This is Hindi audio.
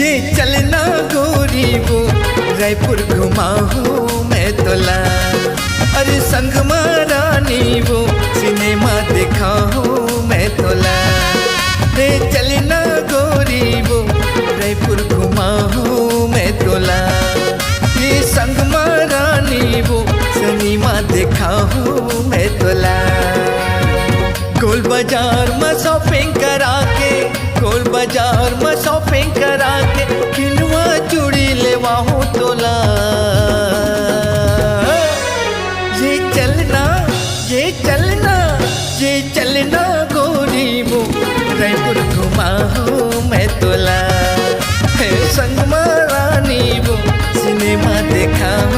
ये चलना गोरी वो रायपुर घुमाऊं मैं तोला, अरे संग रानी वो सिनेमा दिखाऊं मैं तोला। ये चलना गोरी वो रायपुर घुमाऊं मैं तोला, ये संग रानी वो सिनेमा दिखाऊं मैं तोला। गोल बाजार में शॉपिंग करा के, गोल बाजार में शॉपिंग करा के किनवा चूड़ी लेवा हूँ तोला। ये चलना, ये चलना, ये चलना गोरी वो रायपुर घुमाऊं मैं तोला, संग रानी वो सिनेमा दिखाऊं